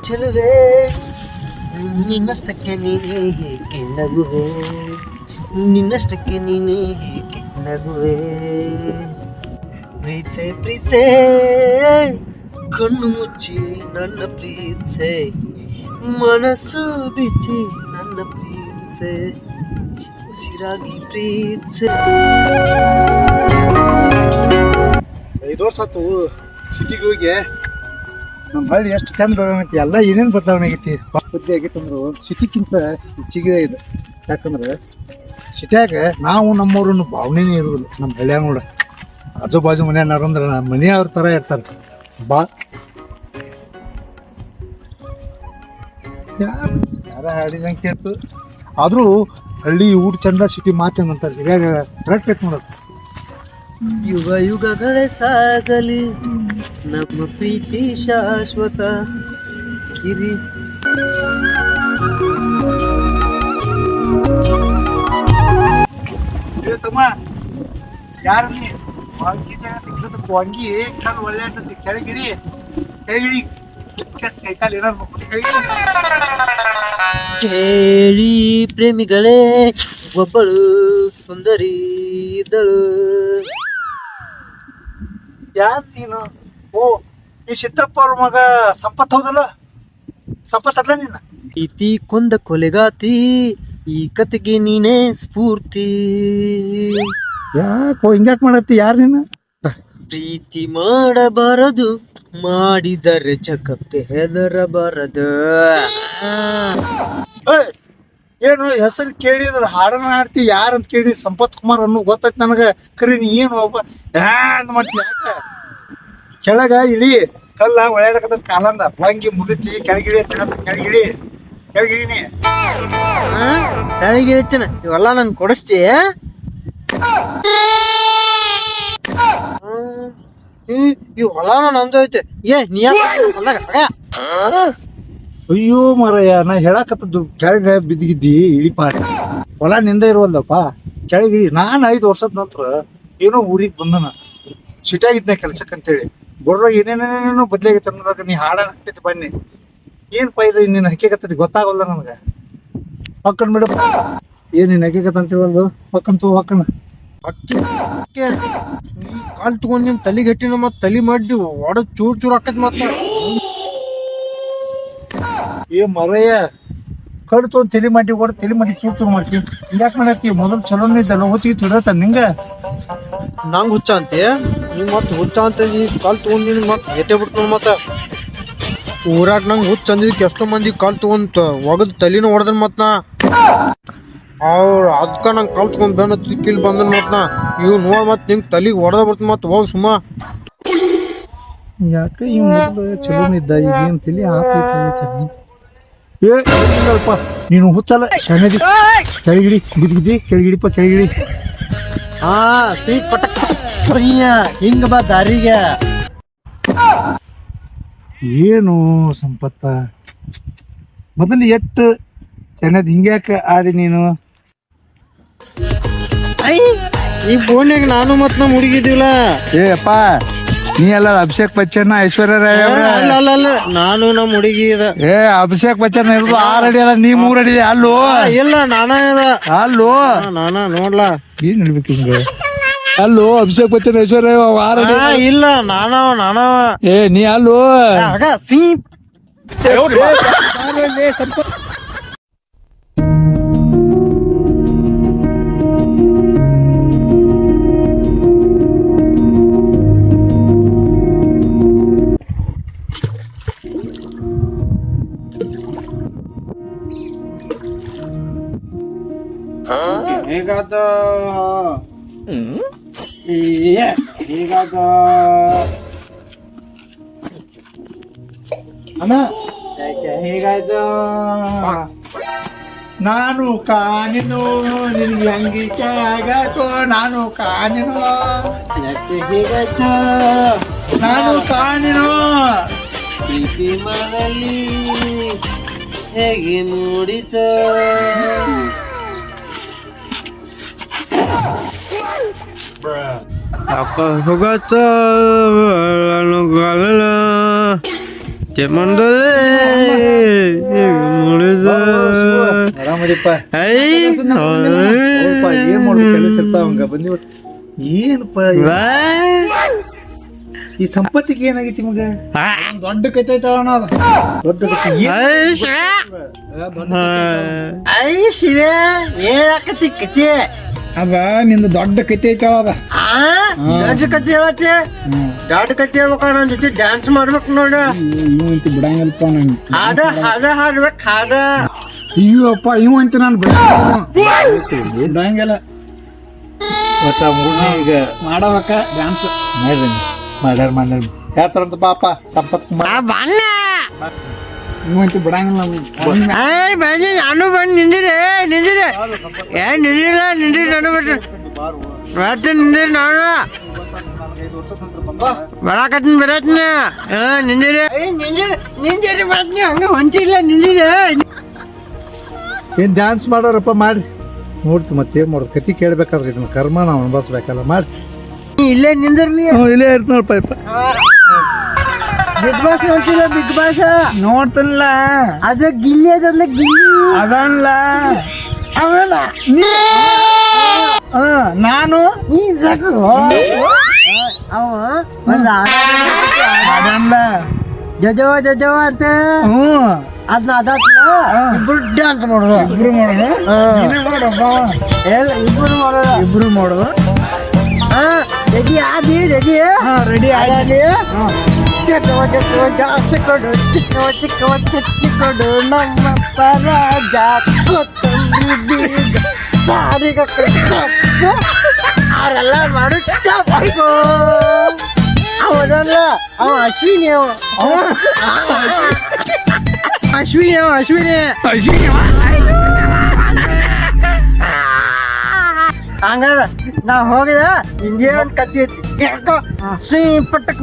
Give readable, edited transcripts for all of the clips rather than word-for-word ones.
ಚೆಲುವೆ ನಿನ್ನಷ್ಟಕ್ಕೆ ನೀನೇ ಏಕೆ ನಗುವೆ ನಿನ್ನಷ್ಟಕ್ಕೆ ನೀನೇ ಏಕೆ ನಗುವೆ ಪ್ರೀತ್ಸೆ ಪ್ರೀತ್ಸೆ ಕಣ್ಣು ಮುಚ್ಚಿ ನನ್ನ ಪ್ರೀತ್ಸೆ ಮನಸ್ಸು ಬಿಚ್ಚಿ ನನ್ನ ಪ್ರೀತ್ಸೆ ಉಸಿರಾಗಿ ಪ್ರೀತ್ಸೆ 5 ವರ್ಷ ಆತು ಸಿಟಿಗೆ ಹೋಗಿ ನಮ್ಮ ಹಳ್ಳಿ ಎಷ್ಟು ಚಂದ ಆಗೈತಿ ಎಲ್ಲ ಏನೇನು ಬದಲಾವಣೆ ಆಗೈತಿ ಬುದ್ಧಿ ಆಗೈತಿ ಅಂದ್ರು ಸಿಟಿಕ್ಕಿಂತ ಹೆಚ್ಚಿಗೆ ಇದೆ. ಯಾಕಂದ್ರೆ ಸಿಟಿಯಾಗ ನಾವು ನಮ್ಮವ್ರನ್ನು ಭಾವನೆನೇ ಇರೋದಿಲ್ಲ. ನಮ್ಮ ಹಳ್ಳಿಯಾಗ ನೋಡ ಆಜು ಬಾಜು ಮನೆಯವ್ರು ಅಂದ್ರೆ ನಮ್ಮ ಮನೆಯವ್ರ ಥರ ಇರ್ತಾರೆ. ಯಾರ ಹಾಡಿದಂಗೆ ಕೇಳ್ತು ಆದರೂ ಹಳ್ಳಿ ಊಟ ಚಂದ ಸಿಟಿ ಮಾತು ಚಂದ ಅಂತಾರೆ. ಈಗ ಕರೆಕ್ಟ್ ಐತೆ ನೋಡೋದು. ಯುಗ ಯುಗಗಳೇ ಸಾಗಲಿ ನಮ್ಮ ಪ್ರೀತಿ ಶಾಶ್ವತ ಕಿರಿ ತಮ್ಮ ಯಾರು ವಂಗಿ ನಾನು ಒಳ್ಳೆ ಕೆಳಗಿಡಿ ಕೆಳಗಿಡಿ ಕೈಕಾಲು ಏನಾರು ಕೇಳಿ ಪ್ರೇಮಿಗಳೇ ಒಬ್ಬಳು ಸುಂದರಿ ಇದ್ದಳು. ಯಾರು ನೀನು? ಓ ಈ ಸಿದ್ದಪ್ಪ ಅವ್ರ ಮಗ ಸಂಪತ್ ಹೌದಲ್ಲ? ಸಂಪತ್ ಅಲ್ಲ ನೀನು? ಪ್ರೀತಿ ಕೊಂದ ಕೊಲೆಗಾತಿ ಈ ಕತೆಗೆ ನೀನೇ ಸ್ಫೂರ್ತಿ. ಯಾಕೋ ಹಿಂಗ್ಯಾಕ್ ಮಾಡತ್ತಿ? ಯಾರು ನೀನು? ಪ್ರೀತಿ ಮಾಡಬಾರದು ಮಾಡಿದರೆ ಜಗಕ್ಕೆ ಹೆದರಬಾರದು. ಏನು ಹೆಸರು ಕೇಳಿದ್ರೆ ಹಾಡನ್ನ ಹಾಡ್ತಿ ಯಾರಂತ ಕೇಳಿ ಸಂಪತ್ ಕುಮಾರ್ ಅನ್ನೋ ಗೊತ್ತೈತಿ ನನಗೆ. ಕರಿ ನೀ ಏನು ಒಬ್ಬ ಅಂತ ಮಾಡ್ತಿ? ಯಾಕ ಕೆಳಗ ಇಳಿ ಕಲ್ಲ ಒಳ್ಯಾಡಕತ್ತ ಕಾಲಂದ ವಂಗಿ ಮುಗಿತಿ ಕೆಳಗಿಳಿ ಅಂತ ಕೆಳಗಿಳಿ ಕೆಳಗಿಳಿನಿ ಕೆಳಗಿಳಿತೇನ ಇವೆಲ್ಲ ನಂಗೆ ಕೊಡಿಸ್ತಿ? ಈ ಹೊಲನ ನಮ್ದು ಐತೆ. ಏ ನೀ ಅಯ್ಯೋ ಮರಯ್ಯ ನಾ ಹೇಳಕತ್ತದ್ದು ಕೆಳಗ ಬಿದ್ದಿದ್ದಿ ಇಳಿಪ ಹೊಲ ನಿಂದ ಇರುವಲ್ದಪ್ಪ ಕೆಳಗಿಳಿ. ನಾನು 5 ವರ್ಷದ ನಂತರ ಏನೋ ಊರಿಗೆ ಬಂದನ ಸಿಟಿಯಾಗಿದ್ನ ಕೆಲ್ಸಕ್ಕಂತೇಳಿ ಬರೋದಾಗ ಏನೇನೇನೇನೋ ಬದ್ಲಾಗೈತೆ ಅನ್ನೋದಾಗ ನೀ ಹಾಡಾಗ್ತೈತಿ ಬನ್ನಿ ಏನು ಫೈದ ನೀನು ಹಕ್ಕಿಗತ್ತೈತಿ ಗೊತ್ತಾಗಲ್ಲ ನನಗೆ. ಹೊಕ್ಕನ್ ಬಿಡಪ್ಪ ಏನು ನೀನು ಹಕ್ಕಿಗತ್ತಂತೀವಲ್ದು ಹೊಕ್ಕಂತು ಹೊಕ್ಕನ ನೀ ಕಾಲ್ ತಗೊಂಡ್ ನಿನ್ ತಲೆಗೆ ಹಚ್ಚಿನ ಮತ್ ತಲೆ ಮಾಡಿ ಒಡದ್ ಚೂರ್ ಚೂರ್ ಆಕತ್ ಮತ್ತ. ಏ ಮರಯ್ಯ ಕಡ್ ತೊಗೊಂಡ್ ತಲೆ ಮಾಡಿ ಹೊಡ ತಲೆ ಮಾಡಿ ಚೂರ್ ಮಾಡ್ತೀವಿ. ಹಿಂಗ್ಯಾಕ್ ಮಾಡತ್ತಿ? ಮೊದಲು ಚಲೋನೇ ಇದ್ದಲ್ಲ ಹುಚ್ಚಿಗೆ ತಿಡತ್ತ ನಿಂಗ. ನಂಗ್ ಹುಚ್ಚ ಅಂತೆ ನೀ ಮತ್ ಹುಚ್ಚ ಅಂತ ನೀ ಕಾಲ್ ತಗೊಂಡಿನಿ ಮತ್ ಏಟೇ ಬಿಡ್ತು ಮತ್ತ. ಊರಾಗ ನಂಗೆ ಹುಚ್ಚ ಅಂದಿದ್ದಕ್ಕೆ ಎಷ್ಟೋ ಮಂದಿ ಕಾಲ್ ತಗೊಂಡ್ ಒಗದ್ ತಲಿನ ಹೊಡೆದನ್ ಮತ್ ನಾ ಅವ್ರ ಅದಕ್ಕ ನಂಗೆ ಕಾಲ್ ತಗೊಂಡ್ ಬೆನ್ನ ಕಿಲ್ ಬಂದನ್ ಮತ್ ನಾ ಇವ್ ನೋಡ್ ಮತ್ ನಿಂಗೆ ತಲಿಗೆ ಹೊಡೆದ ಬರ್ತ ಮತ್ ಹೋಗ್ ಸುಮ್ಮ. ಯಾಕೆ ಈ ಮೊದಲು ಚಲೋನೇ ಇದ್ದ ಈಗ ಏನು ತಲೆ ಹಾಕಿ ಏ ಇಲ್ಲಪ್ಪ ನೀನು ಹುಚ್ಚಲ್ಲ ಶನದಿ ಕೆಳಗಿಡಿ ಬಿದ್ದಿ ಕೆಳಗಿಡಿಪ್ಪ ಕೆಳಗಿಡಿ. ಹಾ ಸೀಟ್ ಪಟಕ್ ಸರಿಯ ಹಿಂಗ ಬಾ ದಾರಿಗೆ. ಏನು ಸಂಪತ್ತ ಮೊದಲು ಎಟ್ಟು ಚೆನ್ನದ್ ಹಿಂಗ್ಯಾಕ ಆದಿ ನೀನು? ಐ ಈ ಬೋನ್ಯಾಗ ನಾನು ಮತ್ ನಮ್ ಹುಡುಗಿದಿಲ್ಲ. ಏ ಅಪ್ಪ ನೀ ಎಲ್ಲ ಅಭಿಷೇಕ್ ಬಚ್ಚನ್ ಐಶ್ವರ್ಯ ರಾಯ್ ಅಲ್ಲ ನಾನು ನಮ್ ಹುಡುಗಿ ಇದ. ಏ ಅಭಿಷೇಕ್ ಬಚ್ಚನ್ ಇರೋದು 6 ಅಡಿ ಅಲ್ಲ ನೀ 3 ಅಡಿ ಅಲ್ಲೋ? ಇಲ್ಲ ನಾನ ಇದ ಅಲ್ಲೋ ನಾನ ನೋಡ್ಲಾ ಏನ್ ಹೇಳ್ಬೇಕು ಹಿಂಗ? ಅಲ್ಲೋ ಅಭಿಷೇಕ್ ಬಚ್ಚನ್ ಐಶ್ವರ್ಯ 6 ಅಡಿ ಇಲ್ಲ ನಾನವ ಏ ನೀ ಅಲ್ಲೋ ಸೀಪ್ ಹೇಗಾದ ಹೇಗಾದ ಅಣ್ಣ ಹೇಗಾಯ್ತು? ನಾನು ಕಾನಿನು ನಿನ್ಗೆ ಅಂಗೀಕೆ ಆಗಾಕೋ ನಾನು ಕಾನಿನು ಹೇಗಾಯ್ತು? ನಾನು ಕಾನಿನು ಪ್ರೀತಿ ಮಾಡಲಿ ಹೇಗೆ ಮೂಡಿತ ಹೋಗತ್ತ ಆರಾಮದಿಪ್ಪ ಏನ್ ಮಾಡುದು ಕೆಲಸ ಇರ್ತಾವಂಗ ಬಂದಿಬಿಟ್ಟು ಏನಪ್ಪ ಈ ಸಂಪತ್ತಿಗೆ ಏನಾಗೈತಿ ಮಗ ದೊಡ್ಡ ಕತೆ ಐತಣ ದೊಡ್ಡ ಹೇಳಕತಿ ಕತಿ ಅದ ನಿಂದ ದೊಡ್ಡ ಕತೆ ಐತದ ದೊಡ್ಡ ಕತಿ ಹೇಳತಿ ದೊಡ್ಡ ಕತಿ ಹೇಳ್ಬೇಕ ನನ್ನ ಜೊತೆ ಡ್ಯಾನ್ಸ್ ಮಾಡ್ಬೇಕು ನೋಡ ಇವಂತ ಬಿಡಂಗಲ್ಪ ನಾನು ಹಾಡ ಹಾಡ ಹಾಡ್ಬೇಕು ಹಾಡ ಅಯ್ಯಪ್ಪ ಇವ ಅಂತ ನಾನು ಬಿಡಂಗಿಲ್ಲ ಒಟ್ಟ ಈಗ ಮಾಡಬೇಕ ಡ್ಯಾನ್ಸ್ ಮಾಡ್ರಿ ಮಾಡ್ಯಾರ ಯಾತರಂತ ಪಾಪ ಸಂಪತ್ ಕುಮಾರ್ ಇವಂತ ಬಿಡಂಗಿಲ್ಲ ನಾನು ಬಂದು ನಿಂದಿರಿ ನಾನು ಬಿಟ್ಟು ನಿಂದಿರಿ ನಾನು ಬರಾಕತ್ತೀನಿ ಬರತ್ನಿ ನಿಂದಿರಿ ಬರ್ತೀನಿ ಹಂಗ ಹೊಂಚಿಲ್ಲ ನಿಂದಿರಿ ಏನ್ ಡ್ಯಾನ್ಸ್ ಮಾಡೋರಪ್ಪ ಮಾಡಿ ನೋಡ್ತಿ ಮತ್ತೆ ಏನ್ ಮಾಡೋದು ಕತಿ ಕೇಳ್ಬೇಕಾದ್ರೆ ಇದನ್ನ ಕರ್ಮ ನಾವು ಅನ್ಭವಿಸ್ಬೇಕಲ್ಲ ಮಾಡಿ ಇಲ್ಲೇ ನಿಂದಿರ್ಲಿ ಇಲ್ಲೇ ಇರ್ತ ನೋಡಪ್ಪ ಬಿಗ್ ಬಾಸ್ ನೋಡ್ತಿಲ್ಲ ಬಿಗ್ ಬಾಸ್ ನೋಡ್ತಲ್ಲ ಅದ ಗಿಲ್ಲಿ ಅದಲ್ಲ ಗಿಲ್ಲಿ ಅದಲ್ಲ ಅವನ ನಾನು ಅವ ಒಂದ್ ಅದಲ್ಲ ಜಜವ ಅಂತ ಅದನ್ನ ಇಬ್ರು ಡ್ಯಾನ್ಸ್ ಮಾಡೋದು ಇಬ್ರು ಮಾಡೋಣ ಇಬ್ರು ಮಾಡೋದು ರೆಡಿ ಆದಿ ರೆಡಿ ಆಗಿ ಚಿಕ್ಕವ ಕೊಡು ನಮ್ಮ ಪರಾಜ ಕೊತ್ತಂಬರಿ ಬೀಜ ಸಾರಿಗ ಅವರೆಲ್ಲ ಮಾಡು ಅವನಲ್ಲ ಅವ ಅಶ್ವಿನಿ ಹಂಗಾರ ನಾ ಹೋಗಿದ ಹಿಂಗೆ ಒಂದ್ ಕತ್ತಿ ಐತಿ ಕೇಳ್ಕೊ ಸಿ ಪಟಕ್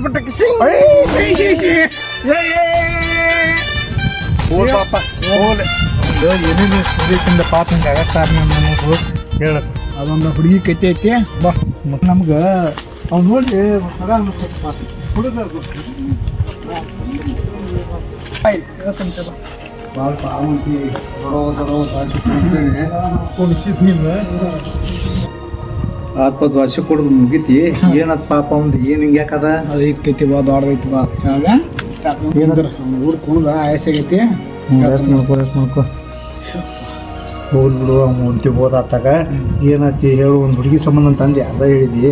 ಪಾಪ ಏನೇನು ಸುದೀಪಿಂದ ಪಾಪ ಹಿಂಗೆ ಆಗತ್ತಾರ ನಮಗೂ ಹೇಳ ಅದೊಂದು ಹುಡುಗಿ ಕತೆ ಐತಿ ಬಾ ನಮ್ಗೆ ಅವ್ನು ನೋಡಿ ಹುಡುಗ ಭಾಳ ಪಾವಂತಿ ಆತ್ಪದ್ ವರ್ಷ ಕೊಡೋದು ಮುಗಿತಿ ಏನತ್ ಪಾಪ ಒಂದು ಏನ್ ಹಿಂಗ ಯಾಕದ ಅದು ಐತಿ ಬಾ ದೊಡ್ಡದೈತಿ ಬಾ ಏನಂದ್ರ ಊರ್ ಕುಣದ ಆಯಸ್ಸಾಗೈತಿ ಮಾಡ್ಕೊ ಹೋಲ್ ಬಿಡು ಅವ್ನು ಒಂಟಿ ಬೋದಾತಾಗ ಏನತಿ ಹೇಳು ಒಂದು ಹುಡುಗಿ ಸಂಬಂಧ ಅಂತ ಅಂದೆ ಅದ ಹೇಳಿದಿ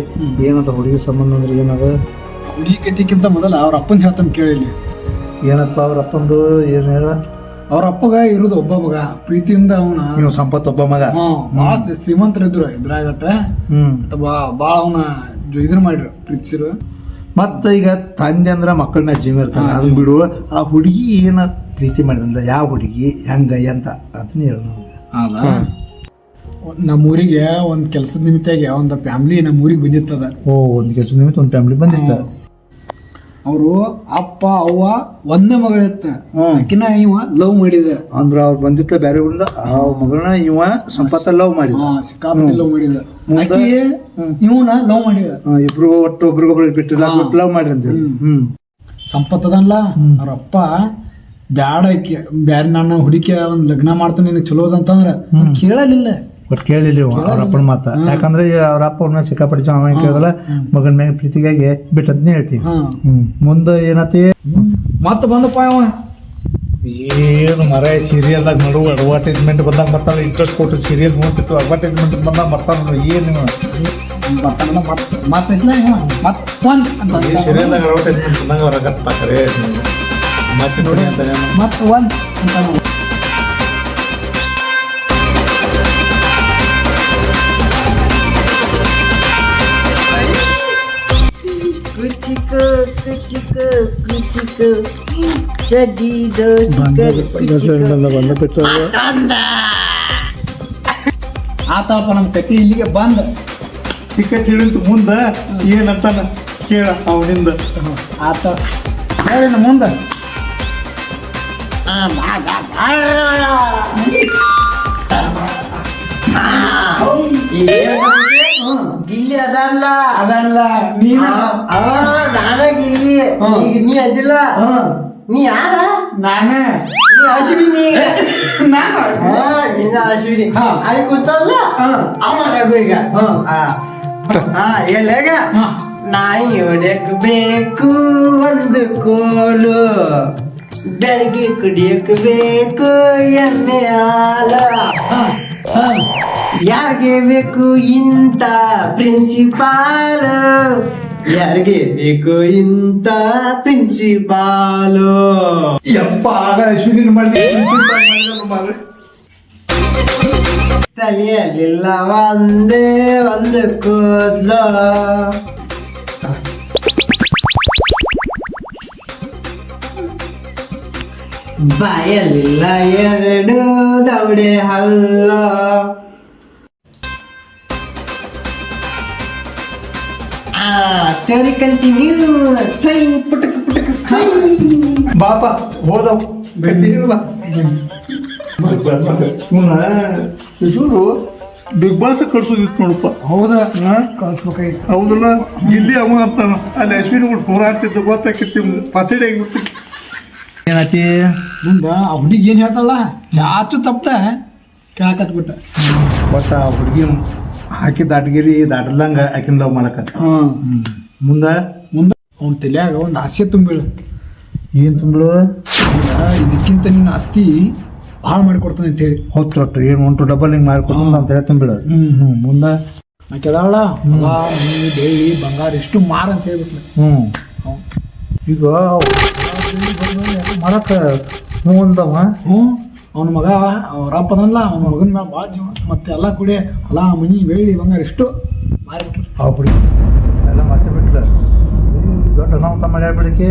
ಏನಂತ ಹುಡುಗಿ ಸಂಬಂಧ ಅಂದ್ರೆ ಏನದ ಹುಡುಗಿ ಕತಿಕ್ಕಿಂತ ಮೊದಲ ಅವ್ರ ಅಪ್ಪನ ಹೇಳ್ತಾನೆ ಕೇಳಿಲಿ ಏನಪ್ಪ ಅವ್ರ ಅಪ್ಪಂದು ಏನ್ ಹೇಳ ಅವ್ರ ಅಪ್ಪಗ ಇರೋದು ಒಬ್ಬ ಮಗ ಪ್ರೀತಿಯಿಂದ ಅವನ ನೀವು ಸಂಪತ್ ಒಬ್ಬ ಮಗ ಬಾಳ ಶ್ರೀಮಂತರಿದ್ರು ಇದ್ರಾಗಟ್ಟ ಬಾಳ ಅವನ ಇದ್ರ ಮಾಡ್ರು ಪ್ರೀತಿಸಿರು ಮತ್ತ ಈಗ ತಂದೆ ಅಂದ್ರ ಮಕ್ಕಳ ಮ್ಯಾಲ ಜೀವ ಇರ್ತಾನ ಅದನ್ನ ಬಿಡು ಆ ಹುಡುಗಿ ಏನ ಪ್ರೀತಿ ಮಾಡಿದಂದ ಯಾವ ಹುಡುಗಿ ಹೆಂಗ ಅಂತ ಅದನ್ನ ಹೇಳ ಅದ ನಮ್ಮೂರಿಗೆ ಒಂದ್ ಕೆಲ್ಸದ ನಿಮಿತ್ತಾಗಿ ಒಂದ್ ಫ್ಯಾಮಿಲಿ ನಮ್ಮೂರಿಗೆ ಬಂದಿತ್ತದ ಒಂದ್ ಕೆಲ್ಸದ ನಿಮಿತ್ತ ಒಂದ್ ಫ್ಯಾಮಿಲಿ ಬಂದಿತ್ತ ಅವರು ಅಪ್ಪ ಅವ್ವ ಒಂದೇ ಮಗಳಿತ್ತ ಆಕಿನ ಇವ ಲವ್ ಮಾಡಿದ ಅಂದ್ರ ಅವ್ರು ಬಂದಿತ್ತ ಬೇರೆ ಊರಿಂದ ಆ ಮಗಳನ್ನ ಇವ ಸಂಪತ್ತ ಲವ್ ಮಾಡಿದ ಸಿಕ್ಕಾಪಟ್ಟೆ ಲವ್ ಮಾಡಿದ ಆಕಿ ಇವನ ಲವ್ ಮಾಡಿದ ಇಬ್ರು ಒಟ್ಟು ಒಬ್ರಿಗೊಬ್ರು ಬಿಟ್ಟಿಲ್ಲ ಲವ್ ಮಾಡಿ ಅಂತ ಸಂಪತ್ತದಲ್ಲ ಅವ್ರ ಅಪ್ಪ ಬ್ಯಾಡ ಬ್ಯಾರ ನನ್ನ ಹುಡುಕಿ ಒಂದ್ ಲಗ್ನ ಮಾಡ್ತಾನೆ ನಿನಗೆ ಚಲೋ ಅಂತಂದ್ರ ಕೇಳಲಿಲ್ಲ ಬಟ್ ಕೇಳಿಲ್ಲ ಅವ್ರ ಅಪ್ಪನ ಮಾತ ಯಾಕಂದ್ರೆ ಅವ್ರ ಅಪ್ಪ ಅವ್ನ ಸಿಕ್ಕಾಪಟ್ಟಿ ಚೆನ್ನಾಗಿ ಕೇಳಲ್ಲ ಮಗನ ಮ್ಯಾಗ ಪ್ರೀತಿಗಾಗಿ ಬಿಟ್ಟಂತ ಹೇಳ್ತೀವಿ ಮುಂದೆ ಏನತಿ ಮತ್ತ ಬಂದಪ್ಪ ಅವ ಏನು ಮರ ಸೀರಿಯಲ್ದಾಗ ನಡುವ ಅಡ್ವರ್ಟೈಸ್ಮೆಂಟ್ ಬಂದಾಗ ಬರ್ತಾವ ಇಂಟ್ರೆಸ್ಟ್ ಕೊಟ್ಟು ಸೀರಿಯಲ್ ನೋಡ್ತಿತ್ತು ಅಡ್ವರ್ಟೈಸ್ಮೆಂಟ್ ಬಂದಾಗ ಬರ್ತಾವ ಏನು ಸೀರಿಯಲ್ದಾಗ ಅಡ್ವರ್ಟೈಸ್ಮೆಂಟ್ ಬಂದಾಗ ಅವ್ರ ಅಗತ್ತಾರೆ ಮತ್ತೆ ನೋಡಿ ಅಂತಾನೆ ಮತ್ತೆ ಒಂದ್ ಅಂತ ಆತಪ್ಪ ನಮ್ ಕತಿ ಇಲ್ಲಿಗೆ ಬಂದ ಟಿಕೆಟ್ ಹಿಡಿದು ಮುಂದ ಏನಂತಾನ ಕೇಳ ಅವನಿಂದ ಆತ ಹೇಳಿನ ಮುಂದ ಗಿಲ್ಲಿ ಅದಲ್ಲ ಅದಲ್ಲ ನೀವ ನಾನ ಗಿಲ್ಲಿ ನೀ ಅದಿಲ್ಲ ನೀ ಯಾರ ನಾನೇ ನೀ ಅಶ್ವಿನಿ ನಾನು ನಿನ್ನ ಅಶ್ವಿನಿ ಹಾ. ಅಲ್ಲಿ ಕೂತಲ್ಲ ಅವ ರಘು ಈಗ ಎಲ್ಲಾಗ ನಾಯಿ ಹೊಡ್ಯಕ್ ಬೇಕು ಒಂದು ಕೋಲು ಬೆಳಗ್ಗೆ ಕುಡಿಯಕ್ ಬೇಕು ಎಣ್ಣೆ ಹಾಲ ಯಾರಿಗೆ ಬೇಕು ಇಂತ ಪ್ರಿನ್ಸಿಪಾಲ್ ಯಾರಿಗೆ ಬೇಕು ಇಂತ ಪ್ರಿನ್ಸಿಪಾಲು ಯಪ್ಪ ಆಗ ಅಶ್ವಿನಿ ಮಾಡಿ ತಲೆಯಲ್ಲಿಲ್ಲ ಒಂದೇ ಒಂದು ಕೂದ್ಲು ಬಾಯಲ್ಲಿಲ್ಲ ಎರಡು ದವಡೆ ಹಲ್ಲ ಸ್ಟೋರಿ ಕಂಟಿನ್ಯೂ ಸೈ ಪುಟಕ್ ಪುಟಕ್ ಸೈ ಬಾಪ ಹೋದವ್ ಗಟ್ಟಿರಲ್ಲ ಇವರು ಬಿಗ್ ಬಾಸ್ ಕಳ್ಸೋದಿತ್ತು ನೋಡಪ್ಪ ಹೌದಾ ಕಳ್ಸ್ಬೇಕಾಯ್ತು ಹೌದಲ್ಲ ಇಲ್ಲಿ ಅವ ಅಂತಾನ ಅಲ್ಲಿ ಅಶ್ವಿನಿ ಕೂಡ ಹೋರಾಡ್ತಿದ್ದು ಗೊತ್ತಾಕಿತ್ತು ಪಚಡಿ ಆಗಿಬಿಟ್ಟು ಏನಾತಿ ಮುಂದ ಆ ಹುಡುಗಿ ಏನ್ ಹೇಳ್ತಾಳ ಜಾಚು ತಪ್ಪ ಕೇಳಕತ್ಬಿಟ್ಟ ಒಟ್ಟ ಆ ಹುಡುಗಿ ಹಾಕಿದ ಅಡ್ಗಿರಿ ದಾಟಲ್ಲಂಗ ಆಕಿನ ಲವ್ ಮಾಡಕತ್ತ ಮುಂದ ಮುಂದ ಅವ್ನ ತಲ್ಯಾಗ ಒಂದ್ ಆಸೆ ತುಂಬಿಳು ಏನ್ ತುಂಬಳು ಇದಕ್ಕಿಂತ ನಿನ್ನ ಆಸ್ತಿ ಭಾಳ ಮಾಡಿಕೊಡ್ತಾನೆ ಅಂತ ಹೇಳಿ ಹೊತ್ತು ಏನು ಉಂಟು ಡಬಲ್ ಹಿಂಗ್ ಮಾಡ್ಕೊತ ಅಂತ ಹೇಳಿ ತುಂಬಿಳು ಮುಂದ ಆಕೆ ಅದಾಳ ಹೊಲ ಮನಿ ಬೆಳ್ಳಿ ಬಂಗಾರ ಎಷ್ಟು ಮಾರ ಅಂತ ಹೇಳ್ಬಿಟ್ಲು ಈಗ ಮಾಡಕ ಹ್ಞೂ ಅಂದವ ಅವನ ಮಗ ಅವ್ರ ಅಪ್ಪನಲ್ಲ ಅವನ ಮಗನ ಮ್ಯಾಲ ಭಾಳ ಜೀವ ಮತ್ತೆ ಎಲ್ಲ ಕೂಡಿ ಹೊಲ ಮನಿ ಬೆಳ್ಳಿ ಬಂಗಾರ ಎಷ್ಟು ಮಾರಿಬಿಟ್ರು ಅವ್ ಬಿಡಿ ಎಲ್ಲ ಮತ್ತೆ ಬಿಟ್ಲ ದೊಡ್ಡ ಅನಾಹುತ ಮಾಡ್ಯಾಡ್ಬಿಡಕ್ಕೆ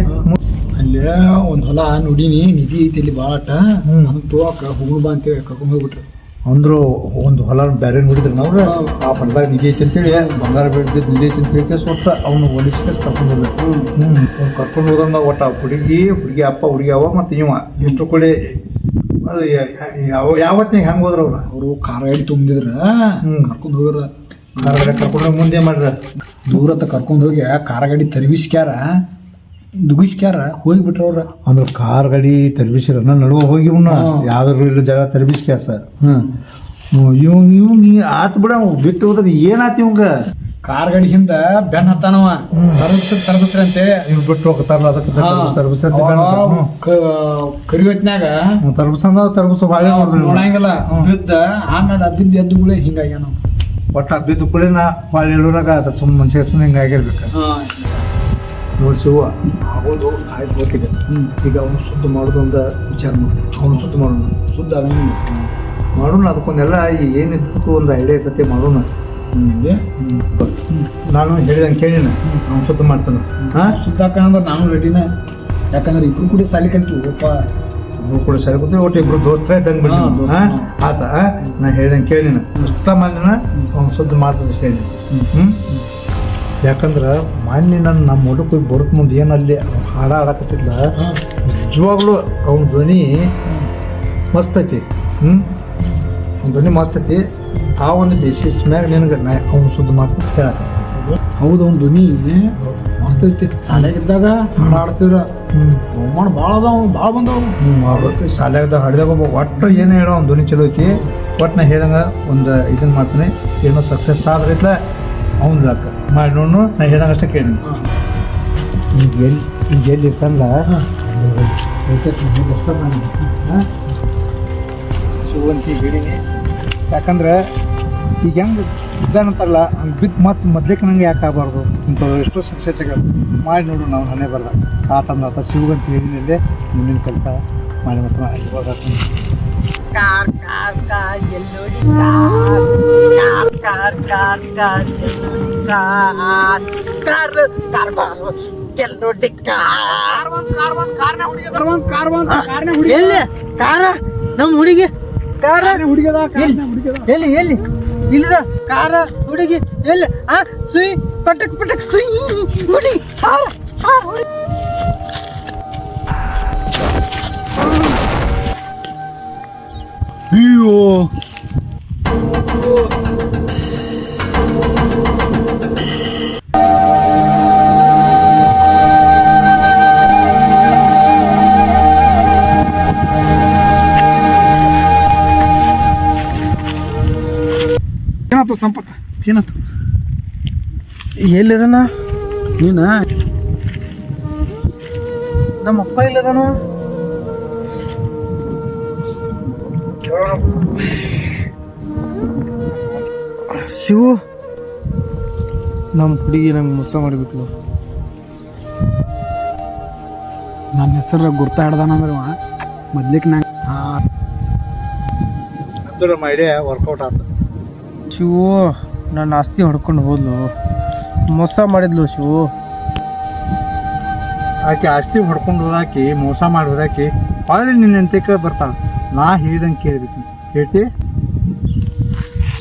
ಅಲ್ಲೇ ಒಂದ್ ಹೊಲ ನುಡಿನಿ ನಿಧಿ ಐತಿ ಇಲ್ಲಿ ಬಾಟ ಅದನ್ನ ತೋಕ ಹೋಗುಣ ಬಾ ಅಂತೇಳಿ ಕರ್ಕೊಂಡ್ ಹೋಗ್ಬಿಟ್ರು ಅಂದ್ರು ಒಂದು ಹೊಲ ಬೇರೆ ನೋಡಿದ್ರು ನಾವು ಆ ಹೊಲದಾಗ ನಿಧಿ ಐತಿ ಅಂತೇಳಿ ಬಂಗಾರ ಬೆಳೆದಿದ್ದು ನಿಧಿ ಐತಿ ಅಂತ ಹೇಳಿ ಒಟ್ಟ ಅವನು ಒಲಿಸ್ಕೆ ಕರ್ಕೊಂಡು ಹೋಗ್ಬೇಕು ಕರ್ಕೊಂಡು ಹೋದಂಗ ಒಟ್ಟ ಹುಡುಗಿ ಅಪ್ಪ ಹುಡುಗಿ ಅವ ಮತ್ತೆ ಇವ ಎಷ್ಟು ಕೊಡಿ ಅದು ಯಾವತ್ತಿನ ಹೆಂಗ್ ಹೋದ್ರ ಅವ್ರ ಅವರು ಕಾರ ಗಾಡಿ ತುಂಬಿದ್ರ ಕರ್ಕೊಂಡ್ ಹೋಗ್ರ ಕರ್ಕೊಂಡು ಮುಂದೆ ಮಾಡ್ರ ದೂರತ್ತ ಕರ್ಕೊಂಡ್ ಹೋಗಿ ಕಾರ ಗಾಡಿ ತರ್ಬಿಸ್ಕ್ಯಾರ ದುಗಿಸ್ಕ್ಯಾರ ಹೋಗಿಬಿಟ್ರ ಅವ್ರ ಅಂದ್ರೆ ಕಾರ್ ಗಾಡಿ ತರ್ಬಿಸಿರ ನಡುವ ಹೋಗಿ ಇವ್ನ ಯಾವ್ದಾದ್ರು ಇಲ್ಲ ಜಾಗ ತರ್ಬಿಸ್ಕ್ಯಾಸ ಇವ್ ನೀ ಆತ್ ಬಿಡ ಬಿಟ್ಟು ಹೋದ್ರೆ ಏನಾತ ಇವಂಗ ಕಾರ್ ಗಾಡಿ ಹಿಂದ ಬೆನ್ ಹತ್ತಾನವ ತರಬಿಸ್ರಂತೆ ಇವ್ ಬಿಟ್ಟು ಹೋಗ್ತಾರಲ್ಲ ಅದಕ್ಕೆ ತರ್ಬಿಸ ಕರಿ ಹೊತ್ನ್ಯಾಗ ತರ್ಬಿಸ ಬಾಳೆ ನೋಡಂಗಿಲ್ಲ ಬಿದ್ದ ಆಮೇಲೆ ಬಿದ್ದ ಎದ್ದುಗಳೇ ಹಿಂಗಾಗ್ಯಾನ ಒಟ್ಟ ಬಿದ್ದು ಕೂಡ ನಾ ಬಾಳೆ ಹೇಳೋರಾಗ ಅದ ಸುಮ್ ಮನುಷ್ಯ ಸುಮ್ಮನೆ ಹಿಂಗಾಗಿರ್ಬೇಕು ನೋಡಿ ಶಿವ ಆಗೋದು ಆಯ್ತು ಗೊತ್ತಿದೆ ಈಗ ಅವನು ಶುದ್ಧ ಮಾಡೋದು ಅಂತ ವಿಚಾರ ಮಾಡಿ ಅವನು ಶುದ್ಧ ಮಾಡೋಣ ಶುದ್ಧ ಆಗಂಗಿಲ್ಲ ಮಾಡೋಣ ಅದಕ್ಕೊಂದೆಲ್ಲ ಏನಿದ್ದಕ್ಕೂ ಒಂದು ಐಡಿಯಾ ಇರ್ತೈತೆ ಮಾಡೋಣ ನಾನು ಹೇಳಿದಂಗೆ ಕೇಳಿನ ಅವ್ನು ಶುದ್ಧ ಮಾಡ್ತಾನೆ ಶುದ್ಧ ಹಾಕಂದ್ರೆ ನಾನು ರೆಡಿನ ಯಾಕಂದ್ರೆ ಇಬ್ರು ಕೂಡ ಸಾಲಿ ಕಲ್ತೀವಪ್ಪ ಇಬ್ರು ಕೂಡ ಸರಿ ಗೊತ್ತೇ ಒಟ್ಟು ಇಬ್ರು ದೋಸ್ತರ ಇದ್ದಂಗೆ ಬಿಡಿ ಆತ ನಾ ಹೇಳಿದಂಗೆ ಕೇಳಿನ ಶುದ್ಧ ಮಾಡಿನ ಅವ್ನು ಶುದ್ಧ ಮಾಡ್ತದೆ ಹೇಳಿ ಯಾಕಂದ್ರೆ ಮಾನ್ಯ ನಮ್ಮ ಹುಡುಗ ಬರೋಕ್ ಮುಂದೆ ಏನಲ್ಲಿ ಹಾಡ ಆಡಕತ್ತಿದ್ಲ ನಿಜವಾಗ್ಲೂ ಅವ್ನ ಧ್ವನಿ ಮಸ್ತ್ ಐತಿ ಅವ್ನ ಧ್ವನಿ ಮಸ್ತ್ ಐತಿ ಆ ಒಂದು ಬೇಸಿಸ್ ಮ್ಯಾಗ ನಿನಗೆ ಅವ್ನು ಶುದ್ಧ ಮಾಡ್ತೀನಿ ಹೇಳಕ ಹೌದು ಅವ್ನ ಧ್ವನಿ ಮಸ್ತ್ ಐತಿ ಶಾಲೆಗಿದ್ದಾಗ ಹಾಡ ಆಡ್ತಿದ್ರ ಅವಮಾನ ಭಾಳ ಅದಾವ ಭಾಳ ಬಂದವು ಶಾಲ್ಯಾಗ ಹಾಡಿದಾಗ ಒಟ್ಟು ಏನೇ ಹೇಳೋ ಅವ್ನ ಧ್ವನಿ ಚಲೋ ಐತಿ ಒಟ್ಟು ನಾ ಹೇಳಂಗ ಒಂದು ಇದನ್ನ ಮಾಡ್ತೀನಿ ಏನೋ ಸಕ್ಸಸ್ ಆದ್ರೆ ಇಟ್ಲ ಅವ್ನು ಲಾಕ ಮಾಡಿ ನೋಡು ನಾ ಹೇಳಂಗಷ್ಟೇ ಕೇಳಿ ಈಗ ಎಲ್ಲಿ ಇರ್ತಂಗ ಶಿವಂತಿ ಹೇಳಿನಿ ಯಾಕಂದ್ರೆ ಈಗ ಹೆಂಗೆ ಇದ್ದಾನಂತಾರಲ್ಲ ಹಂಗೆ ಬಿದ್ದು ಮತ್ತೆ ಮೊದ್ಲೇಕ ನಂಗೆ ಯಾಕೆ ಆಗಬಾರ್ದು ಇಂಥವ್ರು ಎಷ್ಟೋ ಸಕ್ಸಸ್ ಆಗ್ಯಾವ ಮಾಡಿ ನೋಡು ನಾವು ಹಣೆ ಬರ್ದ ಆತಂದ ಶಿವಂತ ಹೇಳಿನಲ್ಲೇ ಮುಂದಿನ ಕೆಲಸ ಮಾಡಿ ಮತ್ತೆ ಇವಾಗ कार कार कार येल्लोडी कार कार कार येल्लोडी कार कार कार येल्लोडी कार ಎಲ್ಲಿ ಕಾರ ನಮ್ಮ ಹುಡುಗಿ ಕಾರ ಹುಡುಗದ ಎಲ್ಲಿ ಎಲ್ಲಿ ಇಲ್ಲದ ಕಾರ ಹುಡುಗಿ ಎಲ್ಲಿ ಸುಯ್ ಪಟಕ್ ಪಟಕ್ ಸುಯ್ ಹುಡುಗಿ ಅಯ್ಯೋ ಏನಾಯ್ತು ಸಂಪತ್ ಏನಾಯ್ತು ಎಲ್ಲಿದನ ನೀನ ನಮ್ಮ ಅಪ್ಪ ಇಲ್ಲದನು ಶಿವು ನಮ್ಮ ಹುಡುಗಿ ನಂಗೆ ಮೋಸ ಮಾಡಿಬಿಟ್ಲು. ನನ್ನ ಹೆಸರು ಗುರ್ತಾ ಹಿಡ್ದಾನಂದ್ರೆ ಮೊದ್ಲಿಕ್ಕೆ ನಂಗೆ ಅದು ನಮ್ಮ ಐಡಿಯಾ ವರ್ಕೌಟ್ ಆಯ್ತು. ಶಿವು ನನ್ನ ಆಸ್ತಿ ಹೊಡ್ಕೊಂಡು ಹೋದ್ಲು, ಮೋಸ ಮಾಡಿದ್ಲು ಶಿವು. ಆಕೆ ಆಸ್ತಿ ಹೊಡ್ಕೊಂಡು ಹೋದಾಕಿ ಮೋಸ ಮಾಡಿ ಹೋದಾಕಿ ಹೊಳ್ಳಿ ನಿನ್ನ ಎಂತಕ್ಕೆ ಬರ್ತಾಳ. ನಾ ಹೇಳ್ದಂಗೆ ಕೇಳ್ಬೇಕು ಹೇಳ್ತಿ.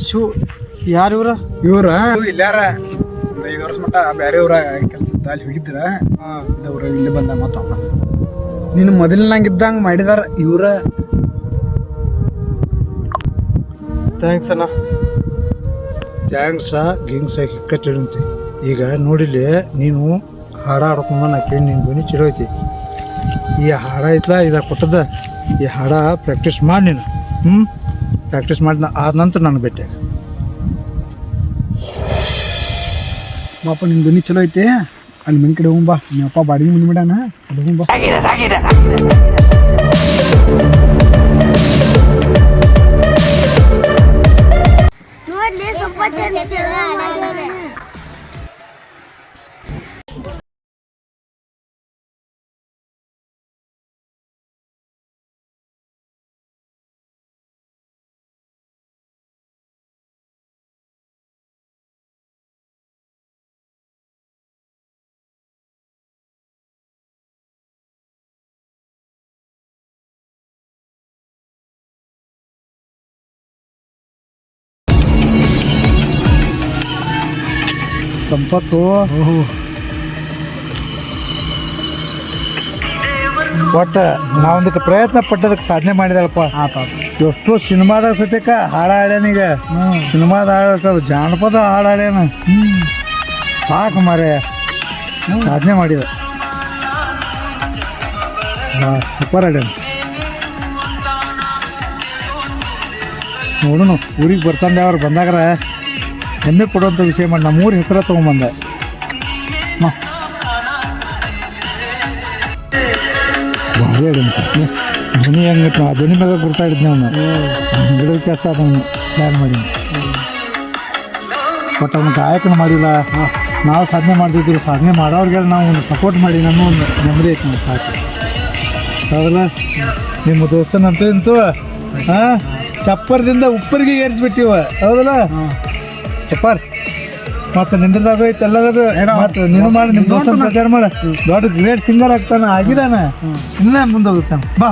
ಶಿವು ಯಾರು ಇವ್ರ? ಇವ್ರ ಇಲ್ಲಾರ ಒಂದು 5 ವರ್ಷ ಮಟ್ಟ ಬೇರೆ ಊರ ಕೆಲಸದ ಅಲ್ಲಿ ಹೋಗಿದ್ರ ಇದ್ದವ್ರು ಇಲ್ಲಿ ಬಂದ ಮತ್ತೆ ವಾಪಸ್ ನೀನು ಮೊದಲಿನಂಗಿದ್ದಂಗೆ ಮಾಡಿದಾರ ಇವ್ರ. ಥ್ಯಾಂಕ್ಸ್ ಅಣ್ಣ. ಥ್ಯಾಂಕ್ಸ ಗಿಂಗ್ಸ ಹಿಕ್ಕಟ್ಟಿರಂತೆ. ಈಗ ನೋಡಿಲ್ಲಿ ನೀನು ಹಾಡ ಹಾಡ್ಕೊಂಡ ನಾ ಕೇಳಿ ನಿನ್ನ ಧ್ವನಿ ಚಲೋ ಐತಿ. ಈ ಹಾಡ ಐತ್ಲ ಇದಾಗ ಕೊಟ್ಟದ ಈ ಹಾಡ ಪ್ರಾಕ್ಟೀಸ್ ಮಾಡಿ ನೀನು. ಪ್ರಾಕ್ಟೀಸ್ ಮಾಡಿದ ಆದ ನಂತರ ನಾನು ಭೇಟಿ. ಬಾಪ ನಿನ್ನ ಧ್ವನಿ ಚಲೋ ಐತಿ, ಅಲ್ಲಿ ಮನೆ ಕಡೆ ಹೋಗ್ಬಾ. ನಿಮ್ಮ ಅಪ್ಪ ಬಾಡಿಗೆ ಮುಂದೆ ಬಿಡಾನ, ಅಲ್ಲಿ ಹೋಗ್ಬಾ. ಸಂಪತ್ತು ಒಟ್ಟ ನಾವೊಂದಕ್ಕೆ ಪ್ರಯತ್ನ ಪಟ್ಟದಕ್ಕೆ ಸಾಧನೆ ಮಾಡಿದಾಳಪ್ಪ. ಎಷ್ಟೋ ಸಿನಿಮಾದಾಗ ಸತ್ಯಕ್ಕ ಹಾಡ ಹಾಡ್ಯಾನೀಗ. ಸಿನಿಮಾದ ಹಾಡ ಜಾನಪದ ಹಾಡು ಹಾಡ್ಯಾನ. ಸಾಕು ಮಾರೇ ಸಾಧನೆ ಮಾಡಿದ. ಸೂಪರ್ ಹಾಡ್ಯಾನ. ನೋಡೋಣ ಊರಿಗೆ ಬರ್ತಾನೆ ಅವ್ರು ಬಂದಾಗ್ರ ಹೆಮ್ಮೆ ಕೊಡುವಂಥ ವಿಷಯ ಮಾಡಿ ನಮ್ಮೂರ ಹೆಸರ ತೊಗೊಂಬಂದೆ. ಮಸ್ತ್ ಭಾರಿ ಅದಂತ ಧ್ವನಿ ಹೆಂಗಿತ್ತು ಆ ಧ್ವನಿ ಮ್ಯಾಗ ಗುರ್ತಾ ಹಿಡಿದ್ನಿ ಅವನು. ಗಿಡದ ಕೆಲಸ ಅದನ್ನು ಪ್ಲ್ಯಾನ್ ಮಾಡಿ ಬಟ್ ಅವನು ಗಾಯಕನ ಮಾಡಿಲ್ಲ. ನಾವು ಸಾಧನೆ ಮಾಡ್ತಿದ್ರು, ಸಾಧನೆ ಮಾಡೋರಿಗೆಲ್ಲ ನಾವು ಒಂದು ಸಪೋರ್ಟ್ ಮಾಡಿ ನಮ್ಮ ಒಂದು ನೆಮ್ಮದಿ ಐತೆ ನಾವು ಸಾಕು. ಹೌದಲ್ಲ ನಿಮ್ಮ ದೋಸ್ತನಂತೂ ಇಂತೂ ಚಪ್ಪರದಿಂದ ಉಪ್ಪರಿಗೆ ಏರಿಸ್ಬಿಟ್ಟಿವ. ಹೌದಲ್ಲ ಸೂಪರ್. ಮತ್ತೆ ನಿಂದ್ರದಾಗ ಐತೆ ಎಲ್ಲದಾಗ ಮತ್ತೆ ನೀನು ಮಾಡಿ ನಿಮ್ಮ ದೋಸ್ತನ ಪ್ರಚಾರ ಮಾಡ. ದೊಡ್ಡ ಗ್ರೇಟ್ ಸಿಂಗರ್ ಆಗ್ತಾನ ಆಗಿದಾನ, ಇನ್ನೇ ಮುಂದೆ ಹೋಗ್ತಾನೆ. ಬಾ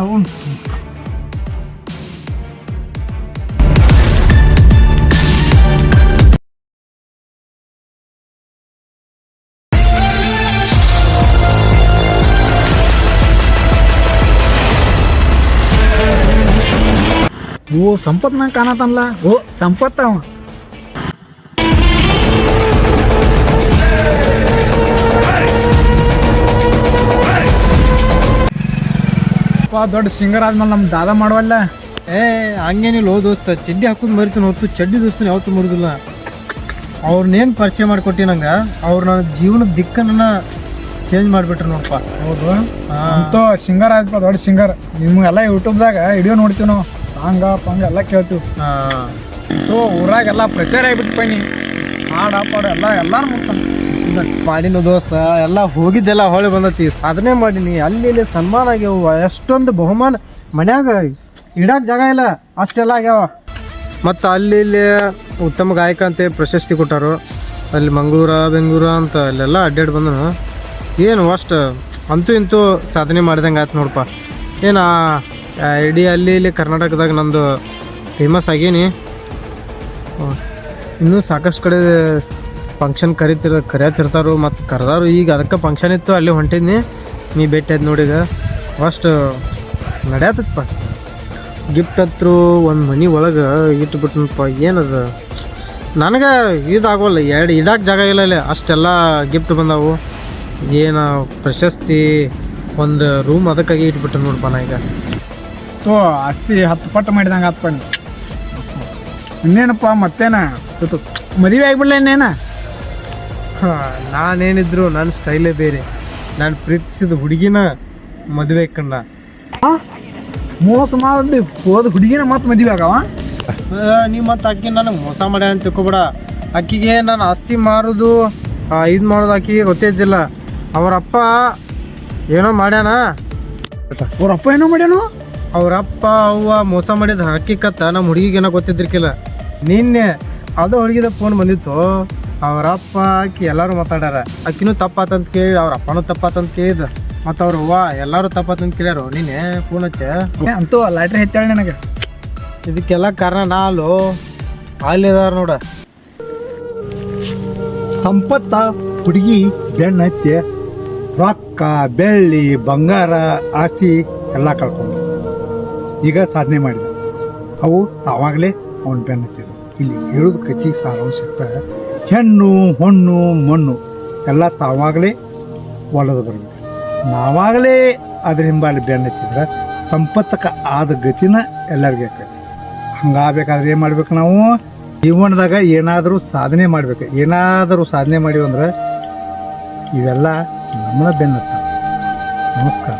ಓ ಸಂಪತ್ ನಂಗೆ ಕಾಣತನ್ಲ. ಓ ಸಂಪತ್ ಅವ ದೊಡ್ಡ ಸಿಂಗರ್ ಆದ್ಮೇಲೆ ನಮ್ಮ ದಾದ ಮಾಡುವಲ್ಲ. ಹಂಗೇನಿಲ್ಲ ಹೋ ದೋಸ್ತ, ಚಡ್ಡಿ ಹಾಕೋದು ಮರಿತೀನಿ ಹೊತ್ತು ಚಡ್ಡಿ ದೋಸ್ತನ ಯಾವತ್ತೂ ಮುರಿದಿಲ್ಲ. ಅವ್ರನ್ನೇನು ಪರಿಚಯ ಮಾಡಿಕೊಟ್ಟಿ ನಂಗೆ, ಅವ್ರು ನನ್ನ ಜೀವನದ ದಿಕ್ಕನ್ನ ಚೇಂಜ್ ಮಾಡಿಬಿಟ್ರು ನೋಡಪ್ಪ. ಹೌದು ಅಂತೂ ಸಿಂಗರ್ ಆಯ್ತಪ್ಪ, ದೊಡ್ಡ ಸಿಂಗರ್. ನಿಮ್ಗೆಲ್ಲ ಯೂಟ್ಯೂಬ್ದಾಗ ವಿಡಿಯೋ ನೋಡ್ತೀವಿ ನಾವು, ಸಾಂಗ ಪಂಗ ಎಲ್ಲ ಕೇಳ್ತೀವಿ. ಊರಾಗೆಲ್ಲ ಪ್ರಚಾರ ಆಗಿಬಿಟ್ಟು ನೀ ಹಾಡ ಪಾಡ ಎಲ್ಲಾರು ಮುಟ್ತಾನೆ ಮಾಡಿನ ದೋಸ್ತ. ಎಲ್ಲ ಹೋಗಿದ್ದೆಲ್ಲ ಹೊಳೆ ಬಂದತಿ, ಸಾಧನೆ ಮಾಡೀನಿ. ಅಲ್ಲಿ ಸನ್ಮಾನ ಆಗ್ಯಾವ, ಎಷ್ಟೊಂದು ಬಹುಮಾನ. ಮನ್ಯಾಗ ಇಡಾಕ ಜಾಗ ಇಲ್ಲ ಅಷ್ಟೆಲ್ಲ ಆಗ್ಯಾವ. ಮತ್ತು ಅಲ್ಲಿ ಇಲ್ಲಿ ಉತ್ತಮ ಗಾಯಕ ಅಂತ ಪ್ರಶಸ್ತಿ ಕೊಟ್ಟಾರು. ಅಲ್ಲಿ ಮಂಗಳೂರು ಬೆಂಗಳೂರು ಅಂತ ಅಲ್ಲೆಲ್ಲ ಅಡ್ಡಾಡಿ ಬಂದನು. ಏನು ಅಷ್ಟು ಅಂತೂ ಇಂತೂ ಸಾಧನೆ ಮಾಡಿದಂಗೆ ಆಯ್ತು ನೋಡಪ್ಪ. ಏನು ಇಡೀ ಅಲ್ಲಿ ಇಲ್ಲಿ ಕರ್ನಾಟಕದಾಗ ನಂದು ಫೇಮಸ್ ಆಗೀನಿ. ಇನ್ನೂ ಸಾಕಷ್ಟು ಕಡೆ ಫಂಕ್ಷನ್ ಕರಿಯತಿರ್ತಾರು ಮತ್ತು ಕರೆದಾರು. ಈಗ ಅದಕ್ಕೆ ಫಂಕ್ಷನ್ ಇತ್ತು, ಅಲ್ಲಿ ಹೊಂಟಿದ್ನಿ. ನೀ ಭೇಟಿ ಆಯ್ತು ನೋಡೀಗ ಅಷ್ಟು ನಡೆಯತ್ತಪ್ಪ. ಗಿಫ್ಟ್ ಹತ್ರ ಒಂದು ಮನೆ ಒಳಗೆ ಇಟ್ಬಿಟ್ನಪ್ಪ. ಏನದು ನನಗೆ ಇದಾಗೋಲ್ಲ, ಎರಡು ಇಡಾಕ ಜಾಗ ಇಲ್ಲ ಅಲ್ಲಿ, ಅಷ್ಟೆಲ್ಲ ಗಿಫ್ಟ್ ಬಂದಾವು. ಏನು ಪ್ರಶಸ್ತಿ ಒಂದು ರೂಮ್ ಅದಕ್ಕಾಗಿ ಇಟ್ಬಿಟ್ಟು ನೋಡಪ್ಪ ನಾ ಈಗ. ಆಸ್ತಿ 10 ಪಟ್ಟು ಮಾಡಿದಂಗೆ ಆತ್ಪ. ಇನ್ನೇನಪ್ಪ ಮತ್ತೇನ ಇವತ್ತು ಮದುವೆ ಆಗ್ಬಿಡ್ಲ ಇನ್ನೇನ ನಾನೇನಿದ್ರು ನನ್ನ ಸ್ಟೈಲೇ ಬೇರೆ. ನಾನು ಪ್ರೀತಿಸಿದ ಹುಡುಗಿನ ಮದುವೆ ಕಣ್ಣ. ಮೋಸ ಮಾಡಿ ಹೋದ ಹುಡುಗಿನ ಮತ್ತೆ ಮದುವೆ ಆಗವ. ನೀ ಮತ್ತೆ ಅಕ್ಕಿ ನನಗೆ ಮೋಸ ಮಾಡ್ಯಾನ ಅಂತ ತಿಳ್ಕೊಬೇಡ. ಅಕ್ಕಿಗೆ ನಾನು ಆಸ್ತಿ ಮಾರೋದು ಇದು ಮಾಡೋದು ಆಕಿಗೆ ಗೊತ್ತಿದ್ದಿಲ್ಲ. ಅವರಪ್ಪ ಏನೋ ಮಾಡ್ಯಾನ. ಅವ್ರಪ್ಪ ಏನೋ ಮಾಡ್ಯಾನು. ಅವರಪ್ಪ ಅವ್ವ ಮೋಸ ಮಾಡಿದ ಹಕ್ಕಿಕತ್ತ ನಮ್ಮ ಹುಡುಗಿಗೇನೋ ಗೊತ್ತಿದ್ದಿರ್ಕಿಲ್ಲ. ನಿನ್ನೆ ಅದು ಹುಡುಗಿದ ಫೋನ್ ಬಂದಿತ್ತು. ಅವರಪ್ಪ ಆಕಿ ಎಲ್ಲರೂ ಮಾತಾಡ್ಯಾರ. ಅಕ್ಕಿನೂ ತಪ್ಪಾತಂತ ಕೇಳಿ ಅವ್ರ ಅಪ್ಪನೂ ತಪ್ಪಾತಂತ ಕೇಳಿದ. ಮತ್ತು ಅವ್ರ ಅವ್ವ ಎಲ್ಲರೂ ತಪ್ಪಾತಂತ ಕೇಳ್ಯಾರು. ನಿನ್ನೆ ಫೋನ್ ಹಚ್ಚ ಅಂತೂ ಲಾಟ್ರಿ ಹೆಚ್ಚಾಳೆ ನನಗೆ. ಇದಕ್ಕೆಲ್ಲ ಕಾರಣ ನಾಲು ಅಲ್ಲಿದಾರ ನೋಡ. ಸಂಪತ್ತ ಹುಡುಗಿ ಬೆನ್ನ ಹತ್ತಿ ರೊಕ್ಕ ಬೆಳ್ಳಿ ಬಂಗಾರ ಆಸ್ತಿ ಎಲ್ಲ ಕಳ್ಕೊಂಡು ಈಗ ಸಾಧನೆ ಮಾಡಿದ. ಅವು ತಾವಾಗಲೇ ಅವನ ಬೆನ್ನ ಹತ್ತಿದ. ಇಲ್ಲಿ ಹೇಳೋದು ಕಥೆ ಸಾರಾಂಶ ಹೆಣ್ಣು ಹೊಣ್ಣು ಮಣ್ಣು ಎಲ್ಲ ತಾವಾಗಲೇ ಒಳದು ಬರಬೇಕು. ನಾವಾಗಲೇ ಅದ್ರ ಹಿಂಬಾಲಿ ಬೆನ್ನ ಹತ್ತಿದ್ರೆ ಸಂಪತ್ತಕ್ಕೆ ಆದ ಗತಿನ ಎಲ್ಲರಿಗೂ ಆಕೈತಿ. ಹಂಗಾಗಬೇಕಾದ್ರೆ ಏನು ಮಾಡ್ಬೇಕು ನಾವು ಜೀವನದಾಗ ಏನಾದರೂ ಸಾಧನೆ ಮಾಡ್ಬೇಕು. ಏನಾದರೂ ಸಾಧನೆ ಮಾಡಿವಂದ್ರೆ ಇವೆಲ್ಲ ನಮ್ಮನ್ನ ಬೆನ್ನತ್ತ. ನಮಸ್ಕಾರ.